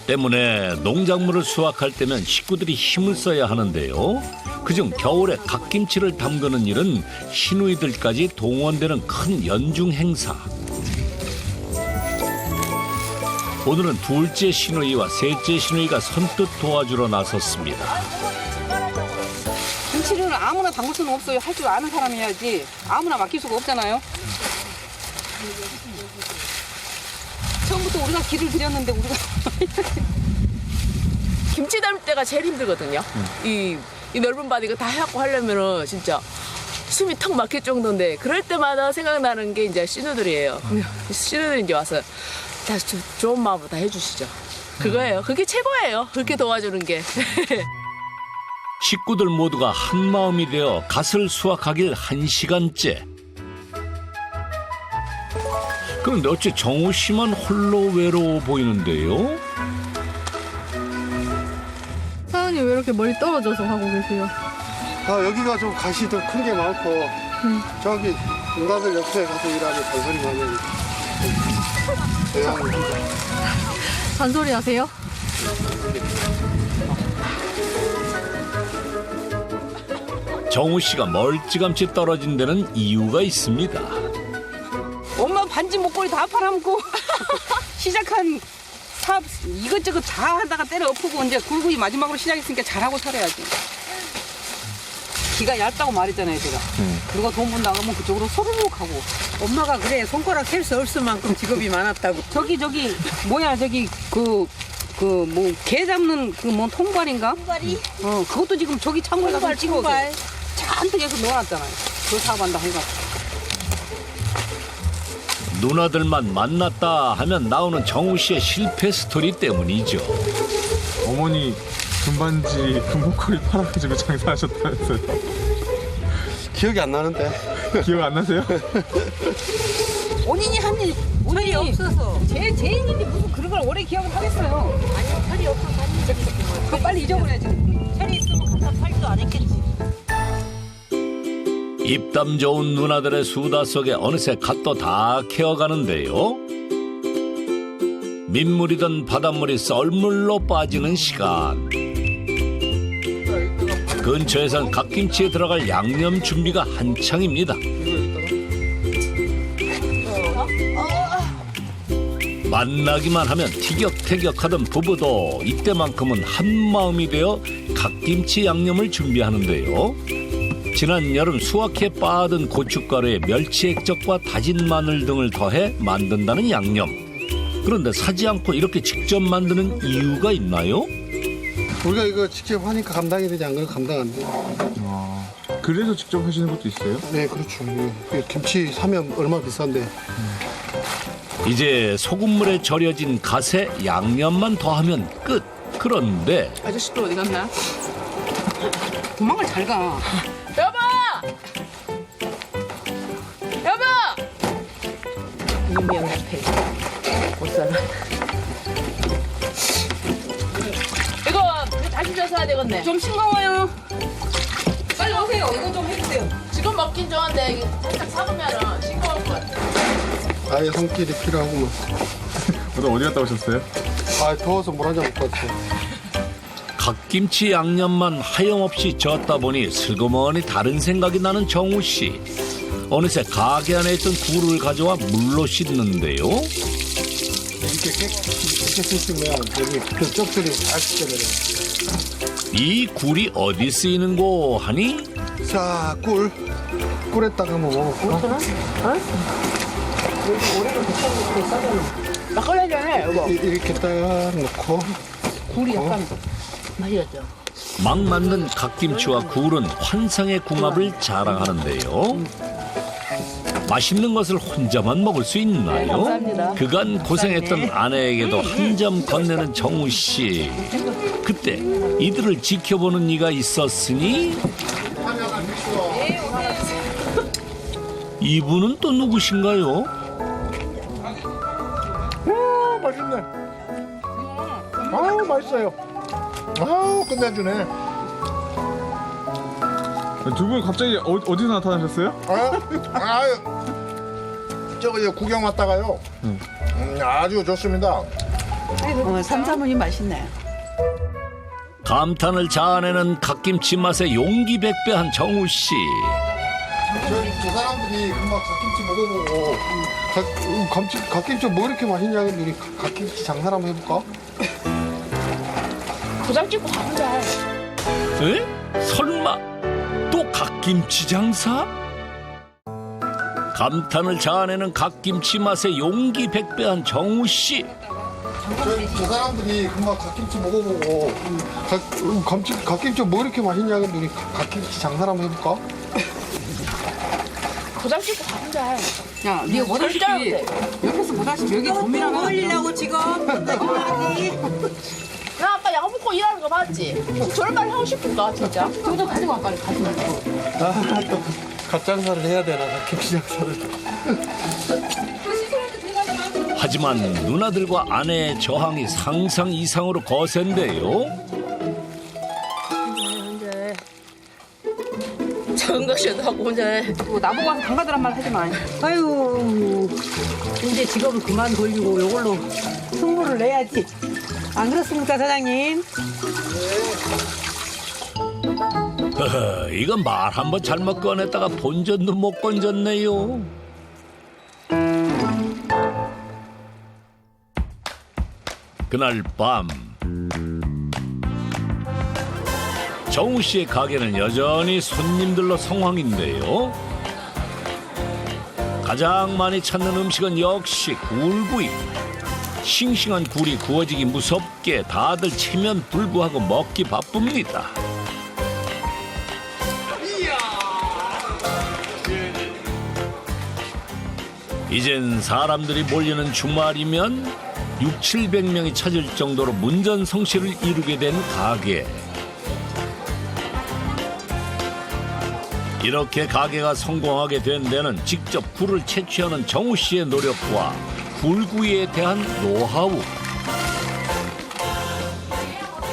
때문에 농작물을 수확할 때면 식구들이 힘을 써야 하는데요. 그중 겨울에 갓김치를 담그는 일은 시누이들까지 동원되는 큰 연중 행사. 오늘은 둘째 시누이와 셋째 시누이가 선뜻 도와주러 나섰습니다. 김치를 아무나 담글 수는 없어요. 할 줄 아는 사람이 해야지. 아무나 맡길 수가 없잖아요. 처음부터 우리가 길을 들였는데 우리가 김치 담을 때가 제일 힘들거든요. 이 넓은 밭 이거 다 해갖고 하려면은 진짜 숨이 턱 막힐 정도인데 그럴 때마다 생각나는 게 이제 신우들이에요. 신우들이 이제 와서 다 좋은 마음으로 다 해주시죠. 그거예요. 그게 최고예요. 그렇게 도와주는 게. 식구들 모두가 한 마음이 되어 갓을 수확하길 1시간째. 그런데 어째 정우 씨만 홀로 외로워 보이는데요? 사장님 왜 이렇게 멀리 떨어져서 하고 계세요? 여기가 좀 갓이 더 큰 게 많고 저기 누나들 옆에 가서 일하면 잔소리 많이 하니까. 잔소리 하세요? 정우 씨가 멀찌감치 떨어진 데는 이유가 있습니다. 엄마 반지 목걸이 다 팔아먹고 시작한 사업 이것저것 다 하다가 때려 엎고 이제 굴구이 마지막으로 시작했으니까 잘하고 살아야지. 기가 얇다고 말했잖아요, 제가. 누가 돈 번 나가면 그쪽으로 소르륵 하고. 엄마가 그래 손가락 셀 수 없을 만큼 직업이 많았다고. 저기 뭐야 저기 뭐 개 잡는 그 뭐 통발인가? 통발이? 그것도 지금 저기 창고에 가서 찍어오고 잔뜩 해서 놓아놨잖아요. 그 사업한다 해가지고. 누나들만 만났다 하면 나오는 정우 씨의 실패 스토리 때문이죠. 어머니 금반지, 금목걸이 팔아가지고 장사하셨다면서요? 기억이 안 나는데. 기억 안 나세요? 본인이 한 일, 철이 없어서. 제인인데 무슨 그런 걸 오래 기억을 하겠어요. 아니 철이 없어서 그거 빨리 잊어버려야지. 철이 있으면 갖다 팔도 안 했겠지. 입담 좋은 누나들의 수다 속에 어느새 갓도 다 캐어가는데요. 민물이던 바닷물이 썰물로 빠지는 시간. 근처에선 갓김치에 들어갈 양념 준비가 한창입니다. 만나기만 하면 티격태격하던 부부도 이때만큼은 한마음이 되어 갓김치 양념을 준비하는데요. 지난 여름 수확해 빻은 고춧가루에 멸치 액젓과 다진 마늘 등을 더해 만든다는 양념. 그런데 사지 않고 이렇게 직접 만드는 이유가 있나요? 우리가 이거 직접 하니까 감당이 되지 안 그러면 감당 안 돼. 그래서 직접 하시는 것도 있어요? 네, 그렇죠. 김치 사면 얼마나 비싼데. 이제 소금물에 절여진 갓에 양념만 더하면 끝. 그런데 아저씨 또 어디 갔나? 도망을 잘 가. 여보! 여보! 유미양 같아. 못 살아. 이거 다시 져서야 되겠네. 좀 싱거워요. 빨리 오세요. 이거 좀 해주세요. 지금 먹긴 좋은데 이게 살짝 사으면 싱거울 것 같아. 아예 손길이 필요하구만. 오늘 어디 갔다 오셨어요? 아 더워서 물 한 잔 먹고 왔어요. 갓김치 양념만 하염없이 젓다 보니 슬그머니 다른 생각이 나는 정우 씨. 어느새 가게 안에 있던 굴을 가져와 물로 씻는데요. 이렇게 씻으면 여기 그 쩍들이 잘 씻겨내려요. 이 굴이 어디 쓰이는고 하니? 자, 꿀에다가 한번 먹어볼까? 막걸리 하잖아요, 여보. 이렇게 딱 넣고. 굴이 약간 맛있었죠. 막 만든 갓김치와 굴은 환상의 궁합을 자랑하는데요. 맛있는 것을 혼자만 먹을 수 있나요? 감사합니다. 그간 고생했던 아내에게도 한 점 건네는 정우 씨. 그때 이들을 지켜보는 이가 있었으니 이분은 또 누구신가요? 맛있네. 아우 맛있어요. 아우 끝내주네. 두 분 갑자기 어디서 나타나셨어요? 아유 저거 이제 구경 왔다가요. 아주 좋습니다. 삼사모님 맛있네. 감탄을 자아내는 갓김치 맛에 용기백배한 정우 씨. 저 사람들이 금방 갓김치 먹어보고 갓김치 뭐 이렇게 맛있냐고 우리 갓김치 장사를 한번 해볼까? 도장 찍고 가보자. 에? 설마 또 갓김치 장사? 감탄을 자아내는 갓김치 맛에 용기백배한 정우 씨. 저 사람들이 금방 갓김치 먹어보고 갓김치 뭐 이렇게 맛있냐고 우리 갓김치 장사를 한번 해볼까? 도장 찍고 가보자. 야, 네가 뭐라시키 옆에서 뭐라시키 여기 곰이랑 어울리려고 지금. 나 아까 약 먹고 일하는 거 봤지? 저런 말 하고 싶은가 진짜? 저도 가지고 와 빨리 가지고 와. 아또 갓장사를 해야 되나 갓김치 장사를. 하지만 누나들과 아내의 저항이 상상 이상으로 거센데요. 작은 것이라도 하고 혼자 해. 나보고 와서 강가들한 말 하지 마. 아유, 이제 직업을 그만 돌리고 이걸로 승부를 내야지. 안 그렇습니까, 사장님? 허허, 이건 말 한번 잘못 꺼냈다가 본전도 못 건졌네요. 그날 밤 정우 씨의 가게는 여전히 손님들로 성황인데요. 가장 많이 찾는 음식은 역시 굴구이. 싱싱한 굴이 구워지기 무섭게 다들 체면 불구하고 먹기 바쁩니다. 이젠 사람들이 몰리는 주말이면 600~700명이 찾을 정도로 문전성시를 이루게 된 가게. 이렇게 가게가 성공하게 된 데는 직접 굴을 채취하는 정우 씨의 노력과 굴구이에 대한 노하우,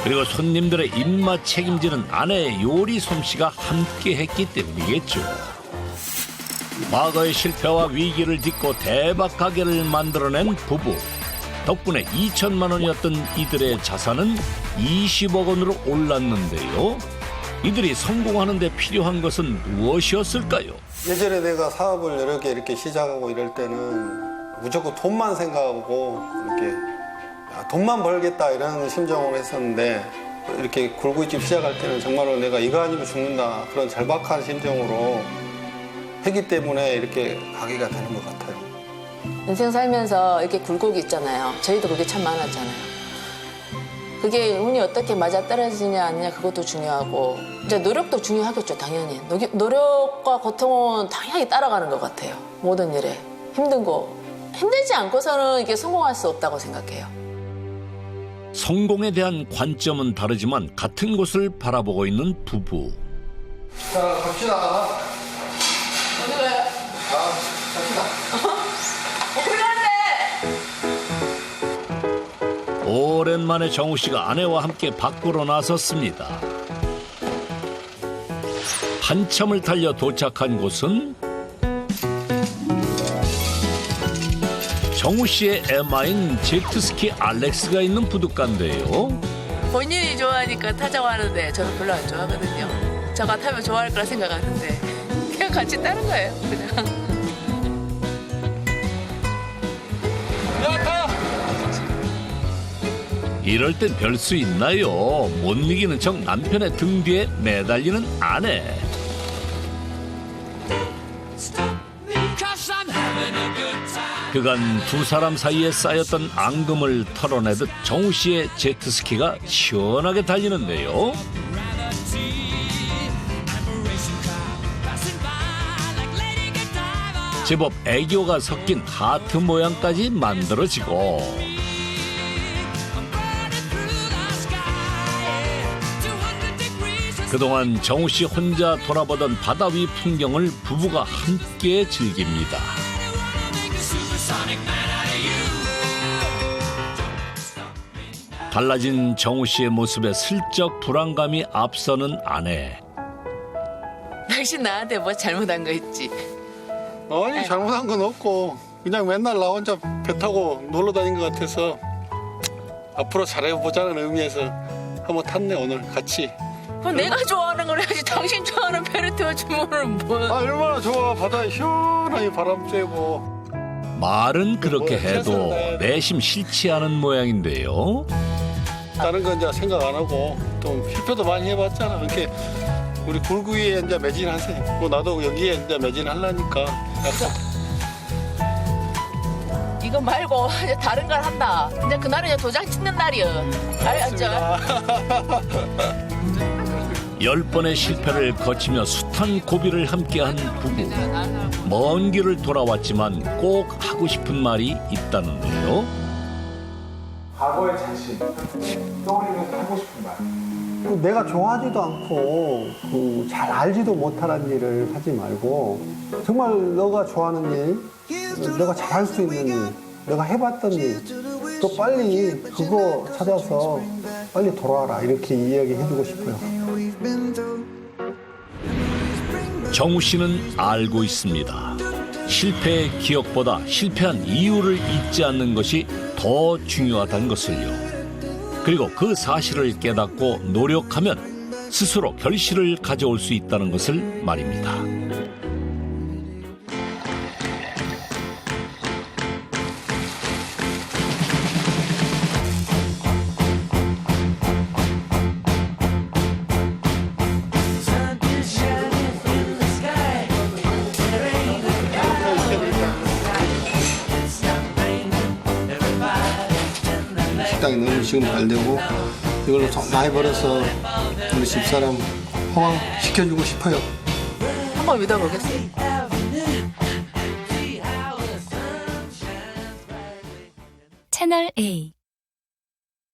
그리고 손님들의 입맛 책임지는 아내의 요리 솜씨가 함께했기 때문이겠죠. 과거의 실패와 위기를 딛고 대박 가게를 만들어낸 부부. 덕분에 2천만 원이었던 이들의 자산은 20억 원으로 올랐는데요. 이들이 성공하는 데 필요한 것은 무엇이었을까요? 예전에 내가 사업을 여러 개 이렇게 시작하고 이럴 때는 무조건 돈만 생각하고 이렇게 돈만 벌겠다 이런 심정으로 했었는데 이렇게 굴구이집 시작할 때는 정말로 내가 이거 아니면 죽는다 그런 절박한 심정으로 했기 때문에 이렇게 가게가 되는 것 같아요. 인생 살면서 이렇게 굴곡이 있잖아요. 저희도 그게 참 많았잖아요. 그게 운이 어떻게 맞아떨어지냐 아니냐 그것도 중요하고 이제 노력도 중요하겠죠. 당연히. 노력과 고통은 당연히 따라가는 것 같아요. 모든 일에. 힘든 거 힘들지 않고서는 이게 성공할 수 없다고 생각해요. 성공에 대한 관점은 다르지만 같은 곳을 바라보고 있는 부부. 자, 갑시다. 어디 가요? 갑시다. 오랜만에 정우 씨가 아내와 함께 밖으로 나섰습니다. 한참을 달려 도착한 곳은 정우 씨의 애마인 제트스키 알렉스가 있는 부둣가인데요. 본인이 좋아하니까 타자고 하는데 저는 별로 안 좋아하거든요. 저가 타면 좋아할 거라 생각하는데 그냥 같이 따는 거예요. 그냥. 이럴 땐 별 수 있나요? 못 이기는 척 남편의 등 뒤에 매달리는 아내. 그간 두 사람 사이에 쌓였던 앙금을 털어내듯 정우 씨의 제트스키가 시원하게 달리는데요. 제법 애교가 섞인 하트 모양까지 만들어지고 그동안 정우 씨 혼자 돌아보던 바다 위 풍경을 부부가 함께 즐깁니다. 달라진 정우 씨의 모습에 슬쩍 불안감이 앞서는 아내. 당신 나한테 뭐 잘못한 거 있지? 아니 잘못한 건 없고 그냥 맨날 나 혼자 배 타고 놀러 다닌 것 같아서 앞으로 잘해보자는 의미에서 한번 탔네 오늘 같이. 그럼 내가 좋아하는 걸 해야지. 당신 좋아하는 배를 태워주면 뭐. 아 얼마나 좋아. 바다에 시원하게 바람 쐬고. 말은 그렇게 해도 내심 싫지 않은 모양인데요. 다른 건 이제 생각 안 하고 또 실패도 많이 해봤잖아. 이렇게 우리 굴구이에 이제 매진하세요. 나도 여기에 이제 매진하려니까. 이거 말고 이제 다른 걸 한다. 이제 그날은 이제 도장 찍는 날이요. 알았죠? 10번의 실패를 거치며 숱한 고비를 함께한 부부. 먼 길을 돌아왔지만 꼭 하고 싶은 말이 있다는데요. 과거의 자신, 떠올리면서 하고 싶은 말. 내가 좋아하지도 않고 잘 알지도 못하는 일을 하지 말고 정말 너가 좋아하는 일, 너가 잘할 수 있는 일, 내가 해봤던 일, 또 빨리 그거 찾아서 빨리 돌아와라 이렇게 이야기해주고 싶어요. 정우 씨는 알고 있습니다. 실패의 기억보다 실패한 이유를 잊지 않는 것이 더 중요하다는 것을요. 그리고 그 사실을 깨닫고 노력하면 스스로 결실을 가져올 수 있다는 것을 말입니다. 식당이 너무 지금 잘 되고 이걸로 좀 많이 벌어서 우리 집사람 호강시켜주고 싶어요. 한번 믿어보겠어요. 채널 A